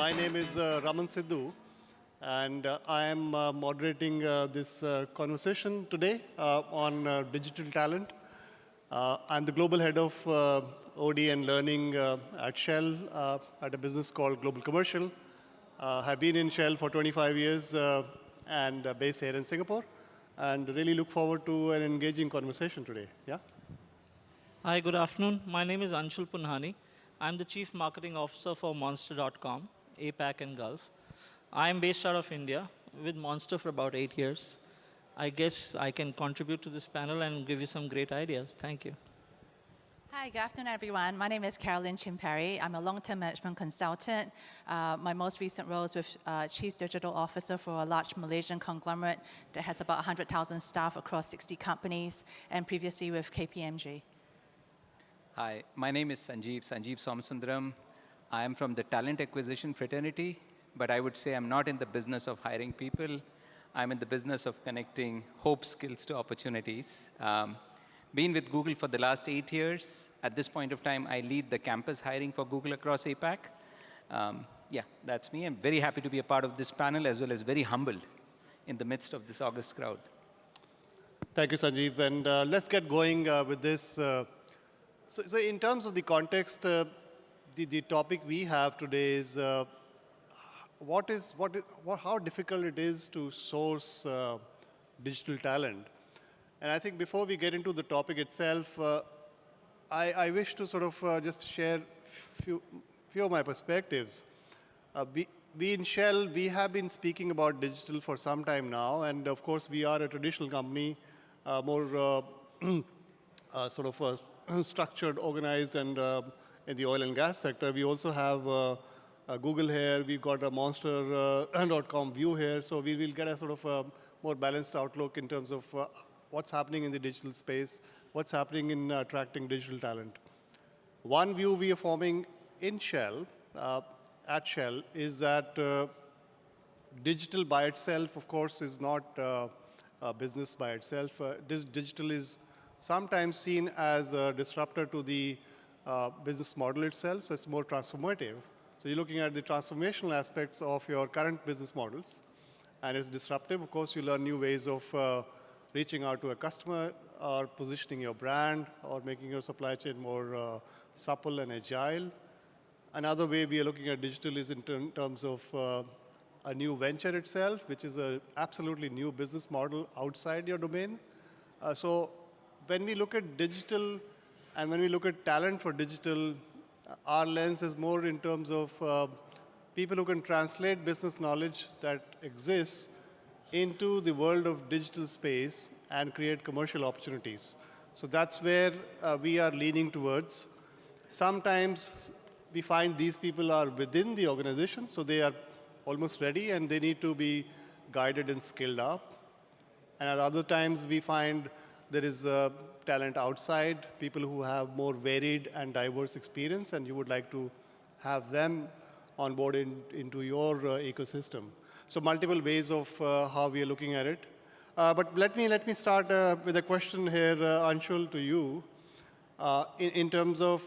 My name is Raman Sidhu, and I am moderating this conversation today on digital talent. I'm the global head of OD and learning at Shell at a business called Global Commercial. Have been in Shell for 25 years and based here in Singapore, and really look forward to an engaging conversation today. Yeah. Hi, good afternoon. My name is Anshul Punhani. I'm the Chief Marketing Officer for Monster.com, APAC and Gulf. I'm based out of India with Monster for about 8 years. I guess I can contribute to this panel and give you some great ideas. Thank you. Hi, good afternoon, everyone. My name is Carolyn Chimperi. I'm a long-term management consultant. My most recent role is with Chief Digital Officer for a large Malaysian conglomerate that has about 100,000 staff across 60 companies, and previously with KPMG. Hi, my name is Sanjeev Somasundaram. I am from the talent acquisition fraternity, but I would say I'm not in the business of hiring people. I'm in the business of connecting hope, skills to opportunities. Been with Google for the last 8 years. At this point of time, I lead the campus hiring for Google across APAC. Yeah, that's me. I'm very happy to be a part of this panel, as well as very humbled in the midst of this august crowd. Thank you, Sanjeev. And let's get going with this. So in terms of the context, the topic we have today is how difficult it is to source digital talent. And I think before we get into the topic itself, I wish to sort of just share few of my perspectives. We in Shell, we have been speaking about digital for some time now, and of course we are a traditional company, more sort of structured, organized, and in the oil and gas sector. We also have Google here. We've got a Monster.com view here. So we will get a sort of a more balanced outlook in terms of what's happening in the digital space, what's happening in attracting digital talent. One view we are forming in Shell, at Shell, is that digital by itself, of course, is not a business by itself. Digital is sometimes seen as a disruptor to the business model itself, so it's more transformative. So you're looking at the transformational aspects of your current business models, and it's disruptive. Of course, you learn new ways of reaching out to a customer, or positioning your brand, or making your supply chain more supple and agile. Another way we are looking at digital is in terms of a new venture itself, which is an absolutely new business model outside your domain. So when we look at digital and when we look at talent for digital, our lens is more in terms of people who can translate business knowledge that exists into the world of digital space and create commercial opportunities. So that's where we are leaning towards. Sometimes we find these people are within the organization, so they are almost ready and they need to be guided and skilled up. And at other times we find there is talent outside, people who have more varied and diverse experience, and you would like to have them on board into your ecosystem. So multiple ways of how we are looking at it. But let me start with a question here, Anshul, to you. In terms of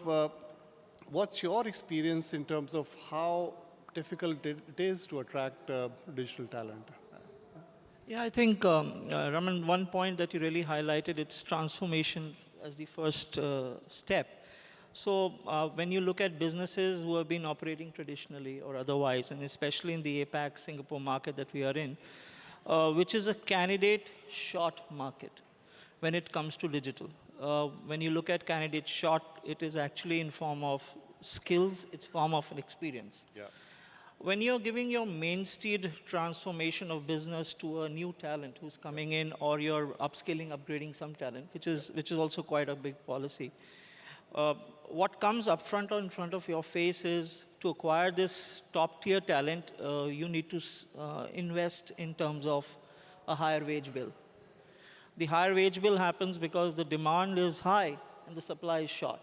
what's your experience in terms of how difficult it is to attract digital talent? Yeah, I think, Raman, one point that you really highlighted, it's transformation as the first step. So when you look at businesses who have been operating traditionally or otherwise, and especially in the APAC Singapore market that we are in, which is a candidate short market when it comes to digital. When you look at candidate short, it is actually in form of skills, it's form of an experience. Yeah. When you're giving your mainstream transformation of business to a new talent who's coming in, or you're upskilling, upgrading some talent, which is also quite a big policy, what comes up front or in front of your face is to acquire this top-tier talent, you need to invest in terms of a higher wage bill. The higher wage bill happens because the demand is high and the supply is short.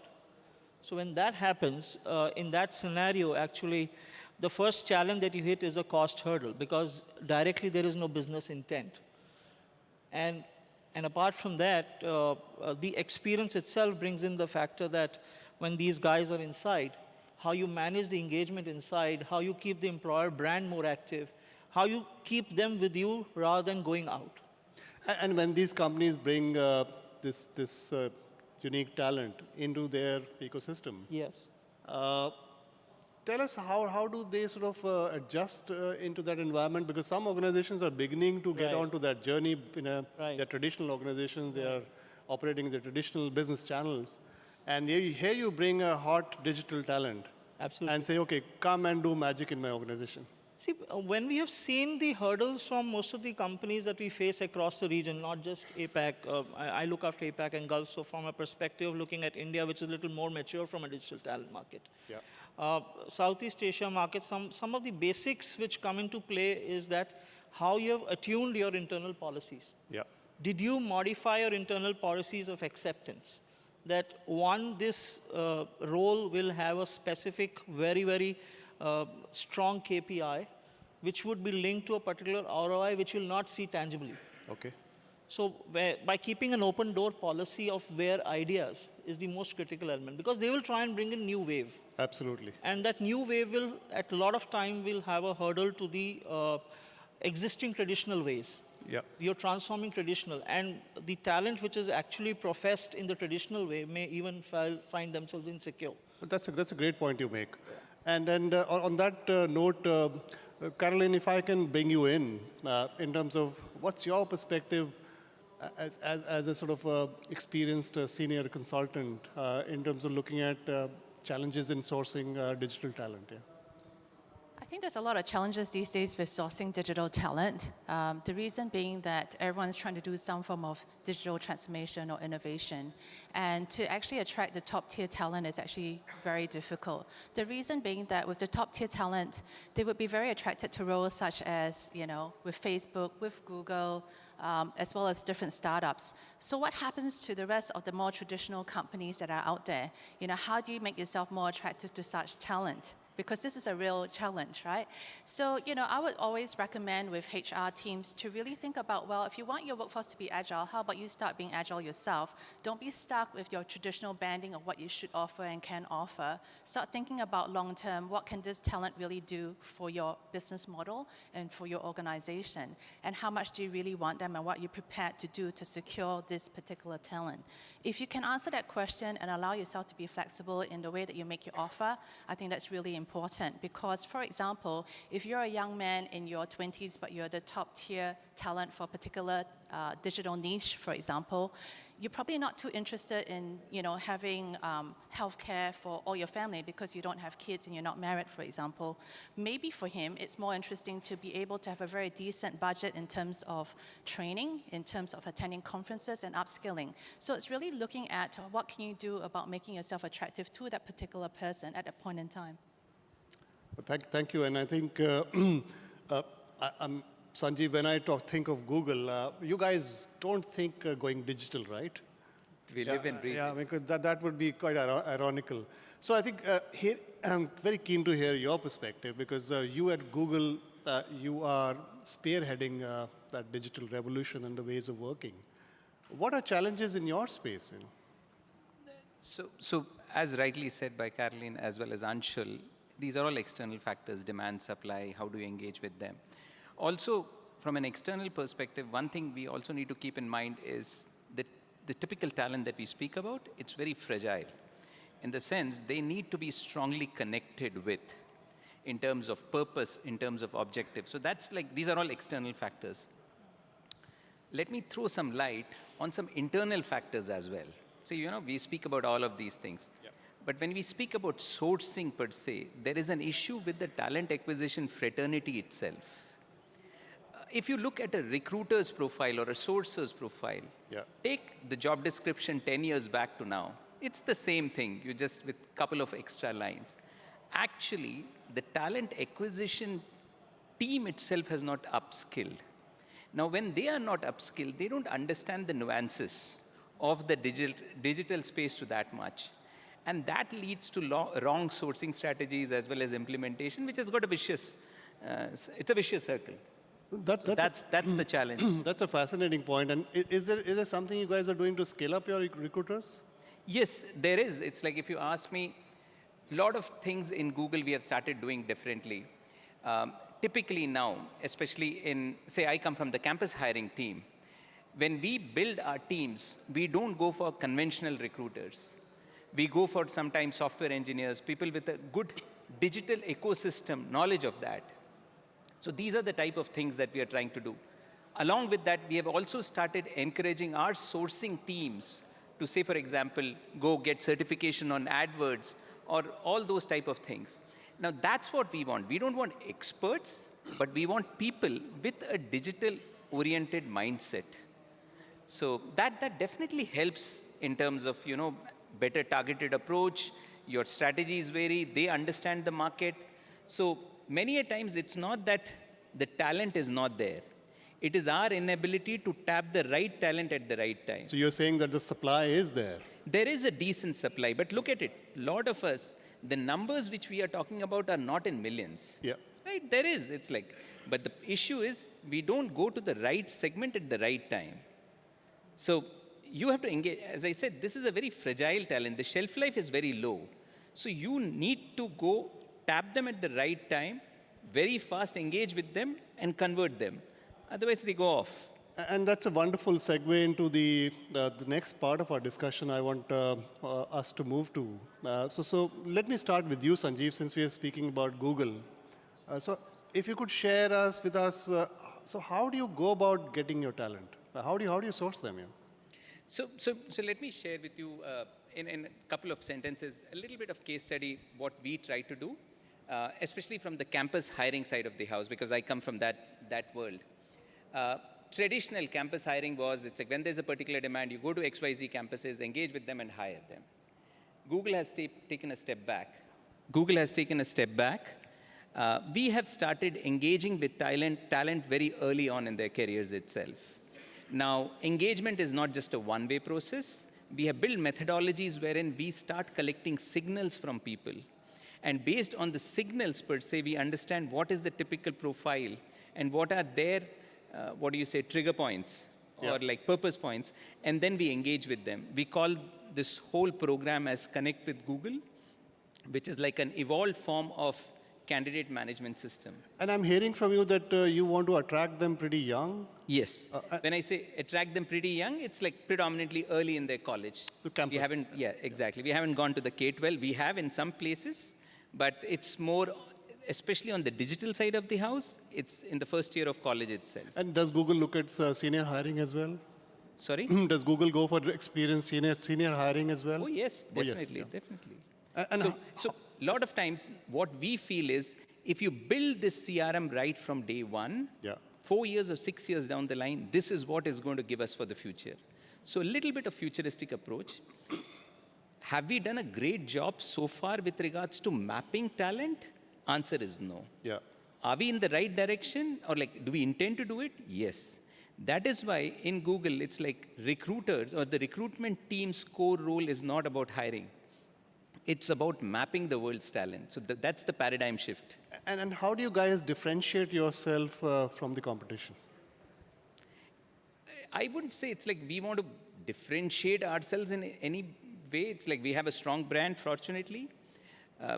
So when that happens, in that scenario, actually, the first challenge that you hit is a cost hurdle, because directly there is no business intent. And apart from that, the experience itself brings in the factor that when these guys are inside, how you manage the engagement inside, how you keep the employer brand more active, how you keep them with you rather than going out. And when these companies bring this unique talent into their ecosystem, Yes. tell us how do they sort of adjust into that environment? Because some organizations are beginning to get Right. onto that journey. Right. They're traditional organizations. They are operating the traditional business channels. And here you bring a hot digital talent Absolutely. and say, okay, come and do magic in my organization. See, when we have seen the hurdles from most of the companies that we face across the region, not just APAC, I look after APAC and Gulf, so from a perspective of looking at India, which is a little more mature from a digital talent market. Yeah. Southeast Asia market, some of the basics which come into play is that how you have attuned your internal policies. Yeah. Did you modify your internal policies of acceptance? That one, this role will have a specific, very strong KPI, which would be linked to a particular ROI, which you'll not see tangibly. Okay. So by keeping an open door policy of where ideas is the most critical element, because they will try and bring in new wave. Absolutely. And that new wave will, at a lot of time, will have a hurdle to the existing traditional ways. Yeah. You're transforming traditional. And the talent which is actually professed in the traditional way may even find themselves insecure. But that's a great point you make. And on that note, Caroline, if I can bring you in terms of what's your perspective as a sort of experienced senior consultant in terms of looking at challenges in sourcing digital talent. Yeah. I think there's a lot of challenges these days with sourcing digital talent. The reason being that everyone's trying to do some form of digital transformation or innovation. And to actually attract the top tier talent is actually very difficult. The reason being that with the top tier talent, they would be very attracted to roles such as, with Facebook, with Google, as well as different startups. So what happens to the rest of the more traditional companies that are out there? How do you make yourself more attractive to such talent? Because this is a real challenge, right? So, I would always recommend with HR teams to really think about, well, if you want your workforce to be agile, how about you start being agile yourself? Don't be stuck with your traditional banding of what you should offer and can offer. Start thinking about long-term, what can this talent really do for your business model and for your organization? And how much do you really want them and what you're prepared to do to secure this particular talent? If you can answer that question and allow yourself to be flexible in the way that you make your offer, I think that's really important. Because, for example, if you're a young man in your 20s, but you're the top tier talent for a particular digital niche, for example, you're probably not too interested in, having healthcare for all your family because you don't have kids and you're not married, for example. Maybe for him, it's more interesting to be able to have a very decent budget in terms of training, in terms of attending conferences and upskilling. So it's really looking at what can you do about making yourself attractive to that particular person at that point in time. Well, thank you. And I think, Sanjeev, when I think of Google, you guys don't think going digital, right? We live and breathe. Yeah, because that would be quite ironical. So I think here, I'm very keen to hear your perspective because you at Google, you are spearheading that digital revolution and the ways of working. What are challenges in your space? So as rightly said by Caroline as well as Anshul, these are all external factors, demand, supply, how do you engage with them? Also, from an external perspective, one thing we also need to keep in mind is that the typical talent that we speak about, it's very fragile. In the sense, they need to be strongly connected with in terms of purpose, in terms of objective. So that's these are all external factors. Let me throw some light on some internal factors as well. So, we speak about all of these things. Yeah. But when we speak about sourcing per se, there is an issue with the talent acquisition fraternity itself. If you look at a recruiter's profile or a sourcer's profile, take the job description 10 years back to now. It's the same thing, you just with a couple of extra lines. Actually, the talent acquisition team itself has not upskilled. Now, when they are not upskilled, they don't understand the nuances of the digital space to that much. And that leads to wrong sourcing strategies as well as implementation, which has got a vicious, it's a vicious circle. That's the challenge. That's a fascinating point. And is there something you guys are doing to scale up your recruiters? Yes, there is. It's like if you ask me, lot of things in Google we have started doing differently. Typically now, especially in, say, I come from the campus hiring team. When we build our teams, we don't go for conventional recruiters. We go for sometimes software engineers, people with a good digital ecosystem, knowledge of that. So these are the type of things that we are trying to do. Along with that, we have also started encouraging our sourcing teams to say, for example, go get certification on AdWords or all those type of things. Now that's what we want. We don't want experts, but we want people with a digital-oriented mindset. So that definitely helps in terms of, better targeted approach. Your strategies vary, they understand the market. So many a times it's not that the talent is not there. It is our inability to tap the right talent at the right time. So you're saying that the supply is there. There is a decent supply, but look at it. A lot of us, the numbers which we are talking about are not in millions. Yeah. Right, there is, but the issue is we don't go to the right segment at the right time. So you have to engage, as I said, this is a very fragile talent. The shelf life is very low. So you need to go tap them at the right time, very fast engage with them and convert them. Otherwise they go off. And that's a wonderful segue into the next part of our discussion I want us to move to. So let me start with you, Sanjeev, since we are speaking about Google. So if you could share with us, so how do you go about getting your talent? How do you source them? Yeah? So let me share with you in a couple of sentences, a little bit of case study, what we try to do, especially from the campus hiring side of the house, because I come from that world. Traditional campus hiring was, it's like when there's a particular demand, you go to XYZ campuses, engage with them and hire them. Google has taken a step back. We have started engaging with talent very early on in their careers itself. Now, engagement is not just a one-way process. We have built methodologies wherein we start collecting signals from people. And based on the signals per se, we understand what is the typical profile and what are their, trigger points or like purpose points. And then we engage with them. We call this whole program as Connect with Google, which is like an evolved form of candidate management system. And I'm hearing from you that you want to attract them pretty young. Yes. When I say attract them pretty young, it's like predominantly early in their college. To campus. We haven't, exactly. We haven't gone to the K-12. We have in some places, but it's more, especially on the digital side of the house, it's in the first year of college itself. And does Google look at senior hiring as well? Sorry? Does Google go for experienced senior hiring as well? Oh, yes, definitely, definitely. So a lot of times, what we feel is, if you build this CRM right from day one, 4 years or 6 years down the line, this is what is going to give us for the future. So a little bit of futuristic approach. Have we done a great job so far with regards to mapping talent? Answer is no. Yeah. Are we in the right direction? Or do we intend to do it? Yes. That is why in Google, it's like recruiters or the recruitment team's core role is not about hiring. It's about mapping the world's talent. So that's the paradigm shift. And how do you guys differentiate yourself from the competition? I wouldn't say it's like we want to differentiate ourselves in any way. It's like we have a strong brand, fortunately.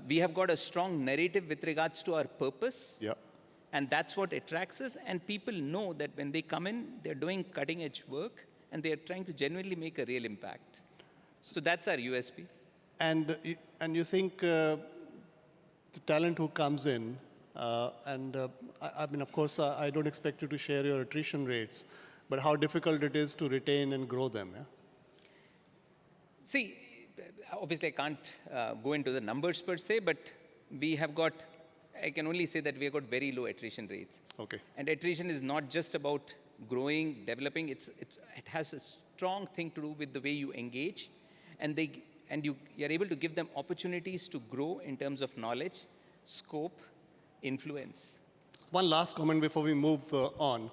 We have got a strong narrative with regards to our purpose. Yeah. And that's what attracts us. And people know that when they come in, they're doing cutting-edge work, and they're trying to genuinely make a real impact. So that's our USP. And you think the talent who comes in, I mean, of course, I don't expect you to share your attrition rates, but how difficult it is to retain and grow them, yeah? See, obviously I can't go into the numbers per se, but we have got, I can only say that we have got very low attrition rates. Okay. And attrition is not just about growing, developing, it has a strong thing to do with the way you engage, and you're able to give them opportunities to grow in terms of knowledge, scope, influence. One last comment before we move on.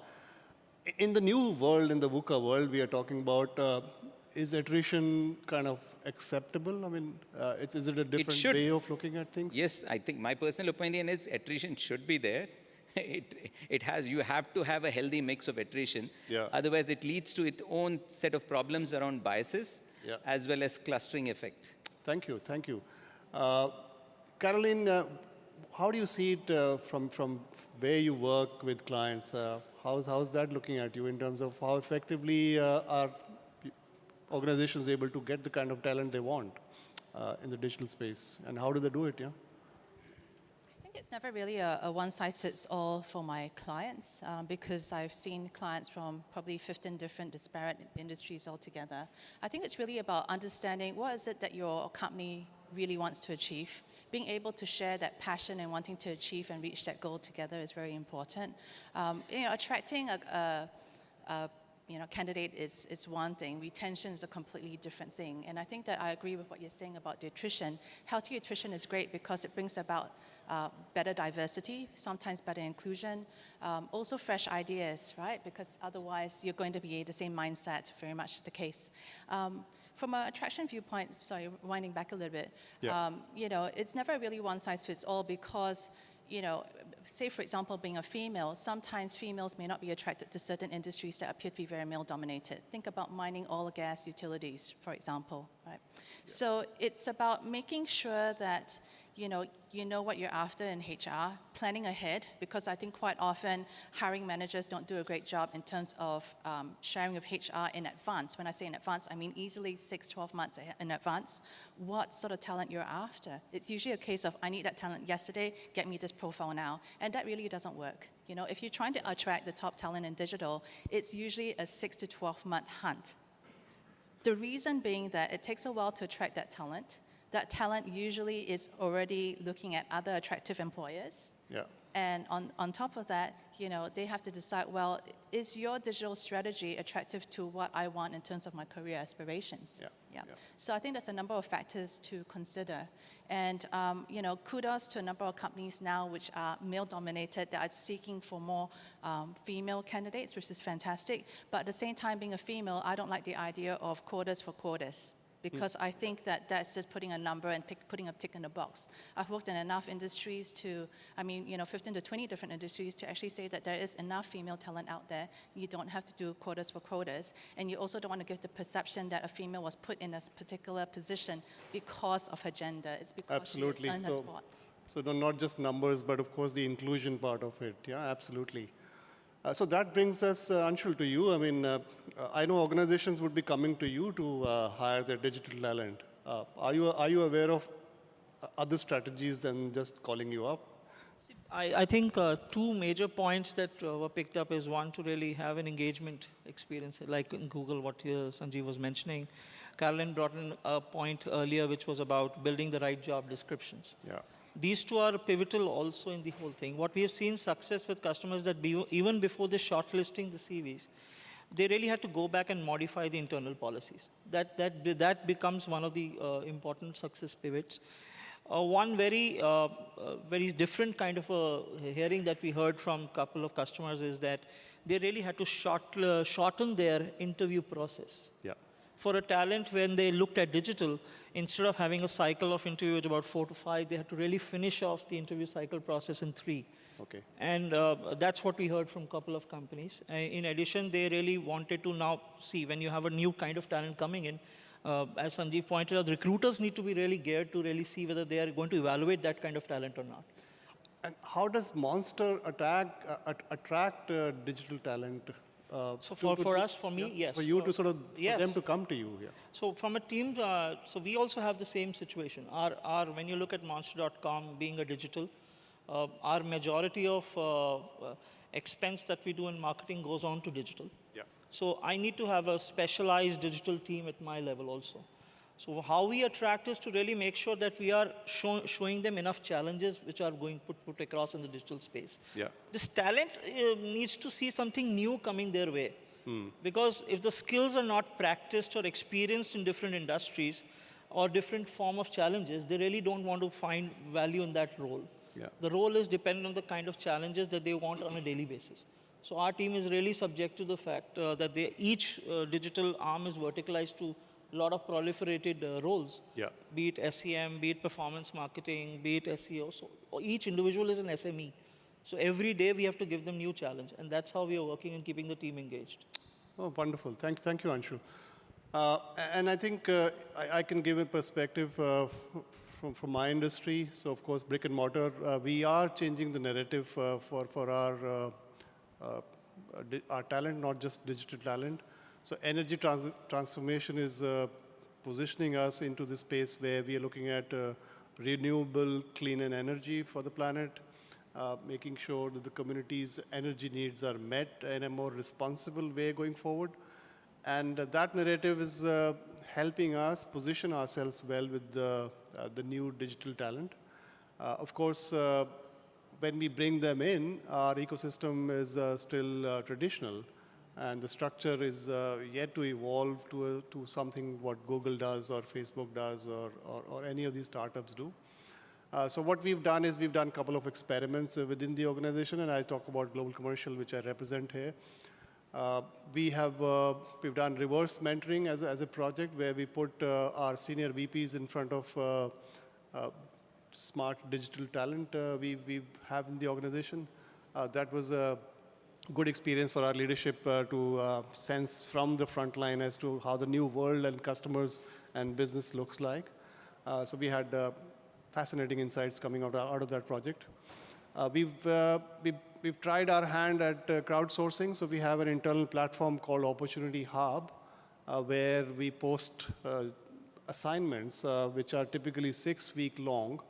In the new world, in the VUCA world, we are talking about, is attrition kind of acceptable? I mean, is it a different way of looking at things? Yes, I think my personal opinion is attrition should be there. You have to have a healthy mix of attrition. Yeah. Otherwise, it leads to its own set of problems around biases, as well as clustering effect. Thank you, thank you. Caroline, how do you see it from where you work with clients? How's that looking at you in terms of how effectively are organizations able to get the kind of talent they want in the digital space, and how do they do it? Yeah. I think it's never really a one-size-fits-all for my clients because I've seen clients from probably 15 different disparate industries altogether. I think it's really about understanding what is it that your company really wants to achieve. Being able to share that passion and wanting to achieve and reach that goal together is very important. Attracting a candidate is one thing. Retention is a completely different thing. And I think that I agree with what you're saying about the attrition. Healthy attrition is great because it brings about better diversity, sometimes better inclusion, also fresh ideas, right? Because otherwise you're going to be the same mindset, very much the case. From an attraction viewpoint, sorry, winding back a little bit, it's never really one size fits all because, say for example, being a female, sometimes females may not be attracted to certain industries that appear to be very male dominated. Think about mining, oil, gas, utilities, for example, right? So it's about making sure that you know what you're after in HR, planning ahead, because I think quite often hiring managers don't do a great job in terms of sharing with HR in advance. When I say in advance, I mean easily 6-12 months in advance, what sort of talent you're after. It's usually a case of, I need that talent yesterday, get me this profile now. And that really doesn't work. If you're trying to attract the top talent in digital, it's usually a 6 to 12 month hunt. The reason being that it takes a while to attract that talent. That talent usually is already looking at other attractive employers. Yeah. And on top of that, they have to decide, well, is your digital strategy attractive to what I want in terms of my career aspirations? Yeah. So I think there's a number of factors to consider. And, kudos to a number of companies now which are male-dominated that are seeking for more female candidates, which is fantastic. But at the same time, being a female, I don't like the idea of quotas for quotas, because I think that that's just putting a number and putting a tick in the box. I've worked in enough industries 15 to 20 different industries to actually say that there is enough female talent out there. You don't have to do quotas for quotas. And you also don't want to give the perception that a female was put in a particular position because of her gender. It's because Absolutely. she earned her spot. So not just numbers, but of course the inclusion part of it. Yeah, absolutely. So that brings us, Anshul, to you. I mean, I know organizations would be coming to you to hire their digital talent. Are you aware of other strategies than just calling you up? I think two major points that were picked up is one, to really have an engagement experience, like in Google, what Sanjeev was mentioning. Caroline brought in a point earlier, which was about building the right job descriptions. Yeah. These two are pivotal also in the whole thing. What we have seen success with customers that even before they shortlisting the CVs, they really had to go back and modify the internal policies. That becomes one of the important success pivots. One very different kind of a hearing that we heard from a couple of customers is that they really had to shorten their interview process. Yeah. For a talent, when they looked at digital, instead of having a cycle of interviews about 4 to 5, they had to really finish off the interview cycle process in 3. Okay. And that's what we heard from a couple of companies. In addition, they really wanted to now see when you have a new kind of talent coming in, as Sanjeev pointed out, recruiters need to be really geared to really see whether they are going to evaluate that kind of talent or not. And how does Monster attract digital talent? So for me, yes. For you to sort of, yes. for them to come to you. Yeah. So from a team, so we also have the same situation. When you look at Monster.com being a digital, our majority of expense that we do in marketing goes on to digital. Yeah. So I need to have a specialized digital team at my level also. So how we attract is to really make sure that we are showing them enough challenges which are going put across in the digital space. Yeah. This talent needs to see something new coming their way. Because if the skills are not practiced or experienced in different industries or different form of challenges, they really don't want to find value in that role. Yeah. The role is dependent on the kind of challenges that they want on a daily basis. So our team is really subject to the fact that each digital arm is verticalized to a lot of proliferated roles, Yeah. be it SEM, be it performance marketing, be it SEO. So each individual is an SME. So every day we have to give them new challenge, and that's how we are working and keeping the team engaged. Oh, wonderful. Thank you, Anshul. And I think I can give a perspective from my industry, so of course brick and mortar, we are changing the narrative for our talent, not just digital talent. So energy transformation is positioning us into this space where we are looking at renewable, clean energy for the planet, making sure that the community's energy needs are met in a more responsible way going forward. And that narrative is helping us position ourselves well with the new digital talent. Of course, when we bring them in, our ecosystem is still traditional, and the structure is yet to evolve to something what Google does or Facebook does or any of these startups do. So what we've done is we've done a couple of experiments within the organization, and I talk about Global Commercial, which I represent here. We've done reverse mentoring as a project where we put our senior VPs in front of smart digital talent we have in the organization. That was a good experience for our leadership to sense from the front line as to how the new world and customers and business looks like. So we had fascinating insights coming out of that project. We've tried our hand at crowdsourcing, so we have an internal platform called Opportunity Hub, where we post assignments, which are typically 6-week long,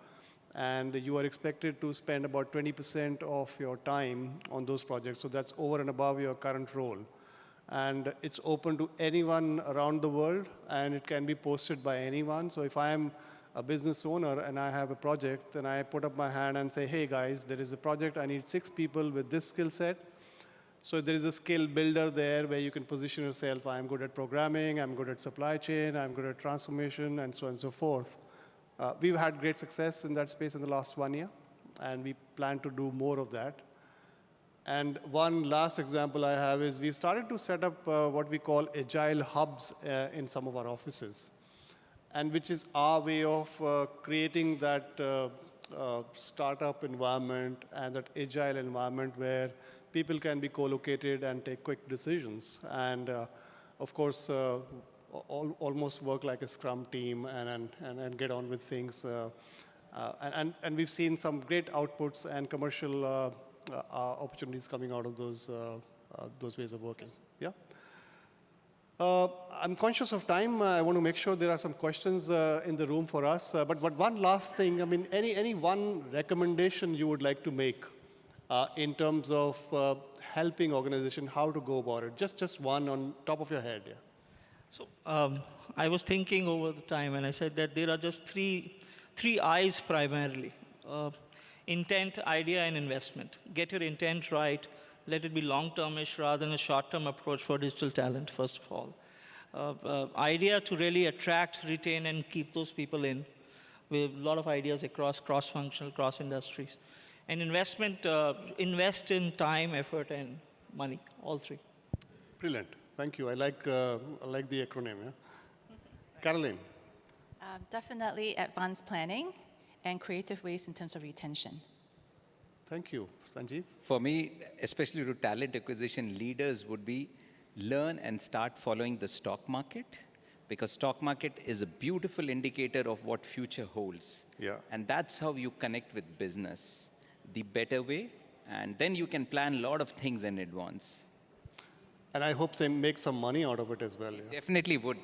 and you are expected to spend about 20% of your time on those projects. So that's over and above your current role. And it's open to anyone around the world, and it can be posted by anyone. So if I am a business owner and I have a project, then I put up my hand and say, hey guys, there is a project, I need 6 people with this skill set. So there is a skill builder there where you can position yourself. I'm good at programming, I'm good at supply chain, I'm good at transformation, and so on and so forth. We've had great success in that space in the last 1 year, and we plan to do more of that. And one last example I have is we've started to set up what we call agile hubs in some of our offices, and which is our way of creating that startup environment and that agile environment where people can be co-located and take quick decisions. And of course, almost work like a scrum team and get on with things. And we've seen some great outputs and commercial opportunities coming out of those ways of working. Yeah. I'm conscious of time. I want to make sure there are some questions in the room for us. But one last thing, I mean, any one recommendation you would like to make in terms of helping organization, how to go about it? Just one on top of your head. Yeah. So I was thinking over the time, and I said that there are just three I's primarily: intent, idea, and investment. Get your intent right. Let it be long-termish rather than a short-term approach for digital talent, first of all. Idea to really attract, retain, and keep those people in. We have a lot of ideas across cross-functional, cross-industries. And investment, invest in time, effort, and money, all three. Brilliant. Thank you. I like the acronym. Yeah? Caroline. Definitely advanced planning and creative ways in terms of retention. Thank you. Sanjeev? For me, especially to talent acquisition leaders, would be learn and start following the stock market, because stock market is a beautiful indicator of what future holds. Yeah. And that's how you connect with business, the better way, and then you can plan a lot of things in advance. And I hope they make some money out of it as well. Yeah? Definitely would.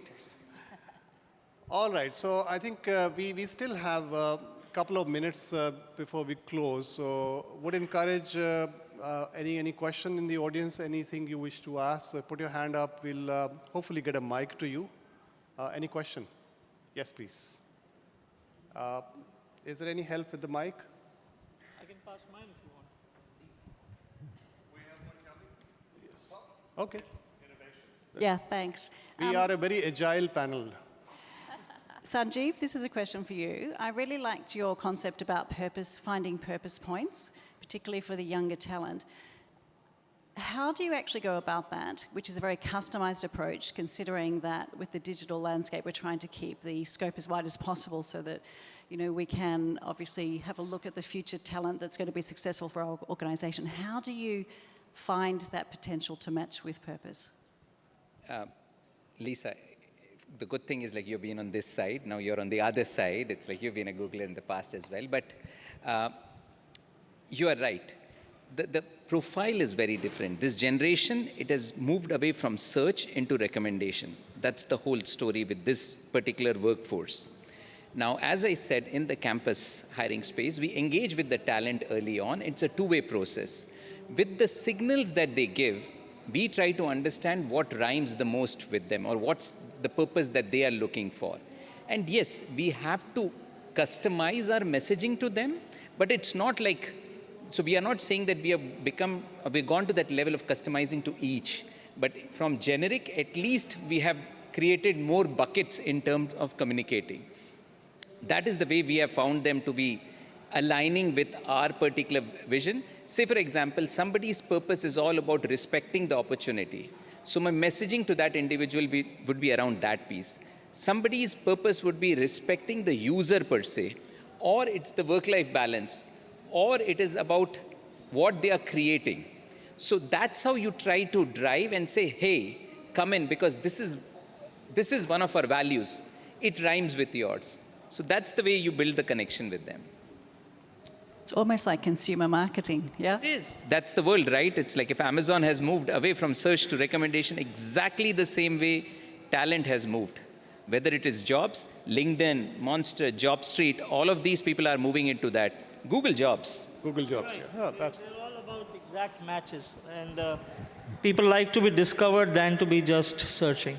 All right. So I think we still have a couple of minutes before we close. So would encourage any question in the audience, anything you wish to ask, put your hand up. We'll hopefully get a mic to you. Any question? Yes, please. Is there any help with the mic? I can pass mine if you want. We have one coming. Yes. Okay. Yeah, thanks. We are a very agile panel. Sanjeev, this is a question for you. I really liked your concept about finding purpose points, particularly for the younger talent. How do you actually go about that, which is a very customized approach, considering that with the digital landscape, we're trying to keep the scope as wide as possible so that, you know, we can obviously have a look at the future talent that's going to be successful for our organization. How do you find that potential to match with purpose? Lisa, the good thing is like you've been on this side, now you're on the other side. It's like you've been a Googler in the past as well. But you are right. The profile is very different. This generation, it has moved away from search into recommendation. That's the whole story with this particular workforce. Now, as I said, in the campus hiring space, we engage with the talent early on. It's a two-way process. With the signals that they give, we try to understand what rhymes the most with them or what's the purpose that they are looking for. And yes, we have to customize our messaging to them, but it's not like, so we are not saying that we've gone to that level of customizing to each, but from generic, at least we have created more buckets in terms of communicating. That is the way we have found them to be aligning with our particular vision. Say, for example, somebody's purpose is all about respecting the opportunity. So my messaging to that individual would be around that piece. Somebody's purpose would be respecting the user per se, or it's the work-life balance, or it is about what they are creating. So that's how you try to drive and say, hey, come in, because this is one of our values. It rhymes with yours. So that's the way you build the connection with them. It's almost like consumer marketing, yeah? It is. That's the world, right? It's like if Amazon has moved away from search to recommendation, exactly the same way talent has moved. Whether it is jobs, LinkedIn, Monster, JobStreet, all of these people are moving into that. Google Jobs. Google Jobs, yeah. Oh, that's, They're all about exact matches. And people like to be discovered than to be just searching.